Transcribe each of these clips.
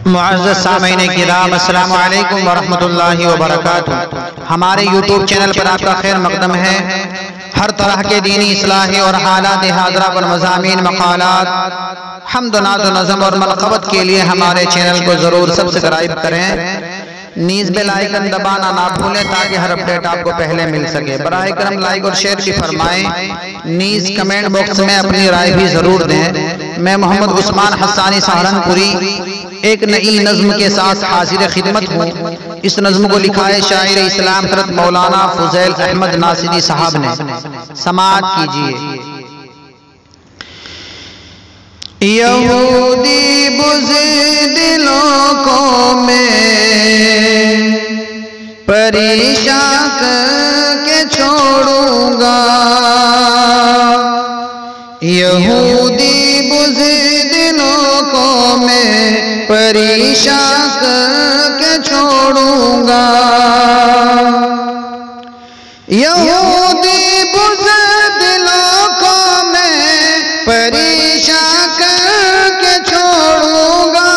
معزز سامعین کرام، السلام علیکم ورحمۃ اللہ وبرکاتہ۔ ہمارے یوٹیوب چینل پر آپ کا خیر مقدم ہے۔ ہر طرح کے دینی اصلاحی اور حالات حاضرہ پر مضامین، مقالات، حمد و نعت و نظم اور ملقبت کے لیے ہمارے چینل کو ضرور سبسکرائب کریں، نیز بیل آئیکن دبانا نہ بھولیں تاکہ ہر اپڈیٹ آپ کو پہلے مل سکے۔ براہ کرم لائک اور شیئر بھی فرمائیں، نیز کمنٹ باکس میں اپنی رائے بھی ضرور دیں۔ میں محمد عثمان حسانی سہارنپوری ایک نئی نظم کے ساتھ حاضر خدمت ہوں۔ اس نظم کو لکھا ہے شاعر اسلام حضرت مولانا فضیل احمد ناصری صاحب نے۔ سماعت کیجئے۔ یہودی بزدلوں کو میں پریشان کر کے چھوڑوں گا، یہودی بزدلوں کو میں پریشان کر کے چھوڑوں گا، یہودی بزدلوں کو میں پریشان کر کے چھوڑوں گا،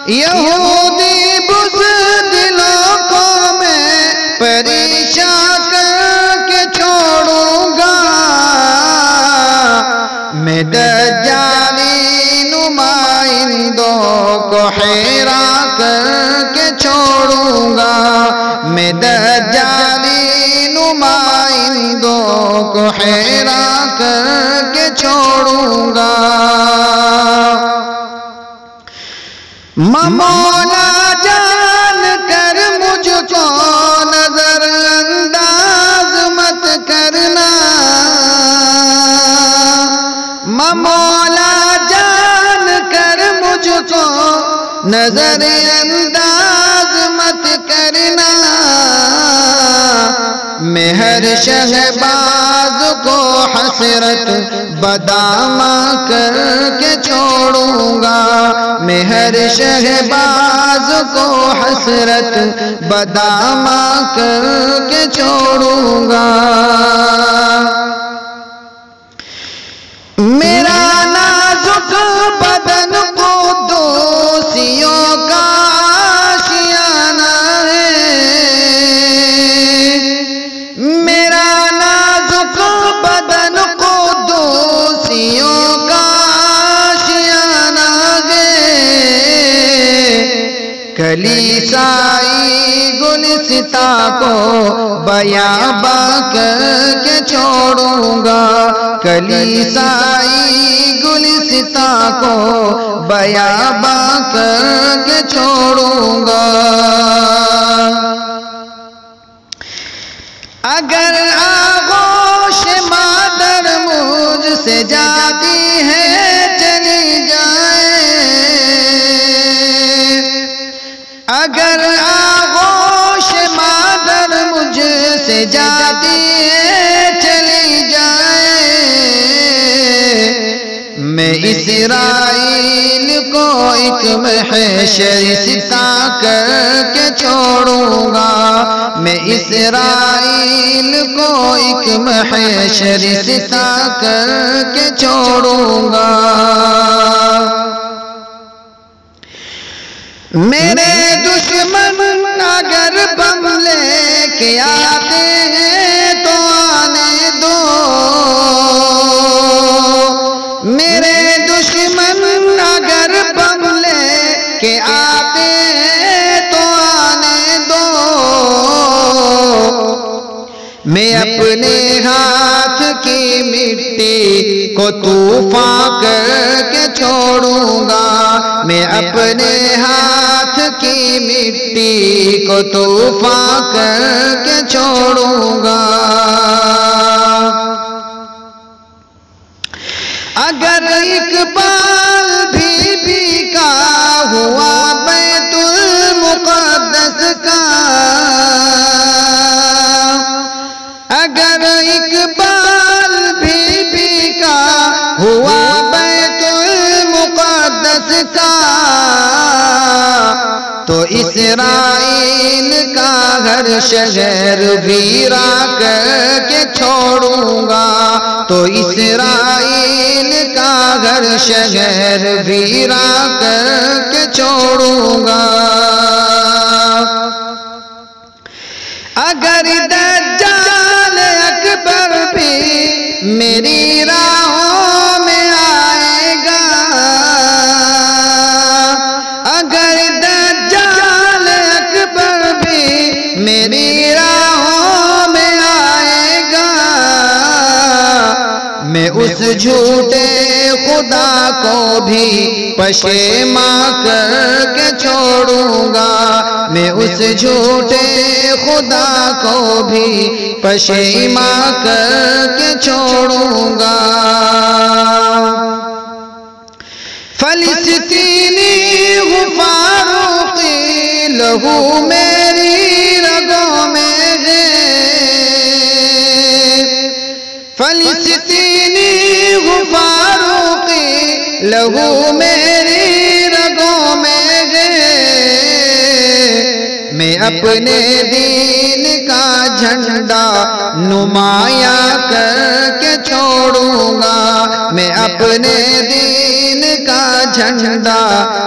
یہودی بزدلوں کو میں پریشان کر کے چھوڑوں گا، میں دجالی نمائندوں کو حیران کر کے چھوڑوں گا، میں دجالی نمائندوں کو حیران کر کے چھوڑوں گا۔ مولا جان کر مجھ کو نظر انداز مت کرنا، مولا جان کر مجھ کو نظر انداز مت کرنا، میں ہر شہباز کو حسرت بدامہ کر کے چھوڑوں گا، میں ہر شہباز کو حسرت بدامہ کر کے چھوڑوں گا، میرا نازک بدن قدوسیوں کا آشیانہ ہے، میرا نازک بدن قدوسیوں کا آشیانہ ہے، کلیسائی گلستاں کو بیاباں کر کے چھوڑوں گا، کلیسائی گلستاں کو بیاباں کر کے چھوڑوں گا، اگر آغوش مادر مجھ سے جاتی ہے چلی جائے، اگر آغوش مادر مجھ سے جاتی ہے چلی جائے، میں اسرائیل کو ایک محشر ستا کر کے چھوڑوں گا، میں اسرائیل کو ایک محشر ستا کر کے چھوڑوں گا، میرے دشمن اگر بم لے کے آتے ہیں تو آنے دو، میرے دشمن اگر بم لے کے آتے ہیں تو آنے دو، میں اپنے ہاتھ کی مٹی کو طوفان کر کے چھوڑوں گا، میں اپنے ہاتھ کی مٹی کو طوفان کر کے چھوڑوں گا، اگر اقبال بھی کا ہوا بیت المقدس کا، اگر اقبال بھی کا ہوا بیت المقدس کا، تو اسرائیل کا ہر شہر ویران کر کے چھوڑوں گا، تو اسرائیل دل کا گھر شہر ویران کر کے چھوڑوں گا اگر دجال اکبر بھی میری راہوں میں آئے گا اگر دجال اکبر بھی میری راہوں میں آئے گا میں اس جھوٹے خدا کو بھی پشیماں کر کے چھوڑوں گا میں اس جھوٹے خدا کو بھی پشیماں کر کے چھوڑوں گا فلسطینی ہوں فاروقی لہو میری رگوں میں ہے فلسطینی ہوں فاروقی لہو میری رگوں میں ہے میں اپنے دین کا جھنڈا نمایاں کر کے چھوڑوں گا میں اپنے دین کا جھنڈا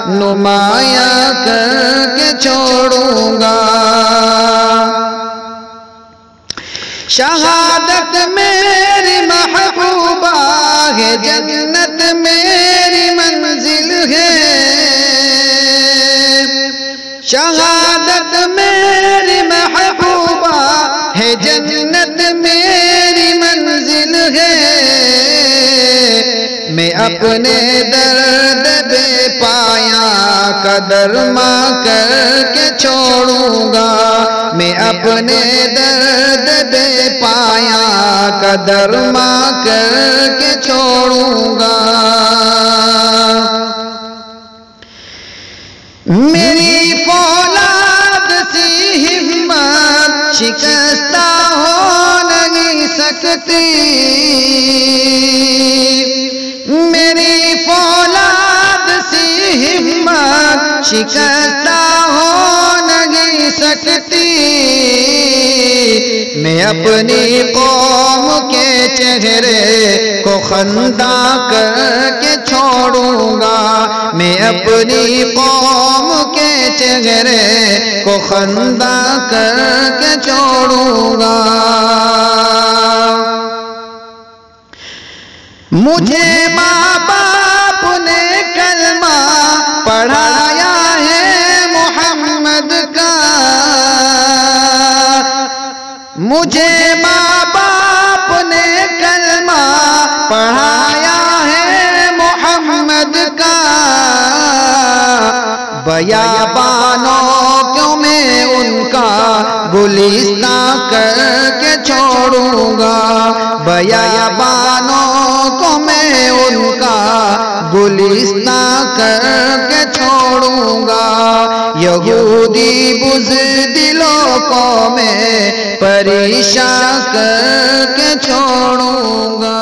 نمایاں کر کے چھوڑوں گا شہادت میری محبوبہ ہے جنت میری منزل ہے شہادت میری محبوبہ ہے جنت میری منزل ہے میں اپنے درد بے پایا قدر ماں کر کے چھوڑوں گا میں اپنے درد بے پایا قدر ماں کر کے چھوڑوں گا میری فولاد سی ہمت شکستہ ہو نہیں سکتی میری فولاد سی ہمت شکستہ ہو نہیں سکتی میں اپنی قوم کے چہرے کو خندہ کر کے چھوڑوں گا میں اپنی قوم کے چہرے کو خندہ کر کے چھوڑوں گا مجھے ماں باپ نے کلمہ پڑھایا ہے محمد کا مجھے ماں باپ نے کلمہ پڑھایا ہے محمد کا بیابانوں کیوں میں ان کا گلستان کر کے چھوڑوں گا بیابانوں کو میں ان کا گلستان کر کے چھوڑوں گا یہودی بزدلوں کو میں پریشان کر کے چھوڑوں گا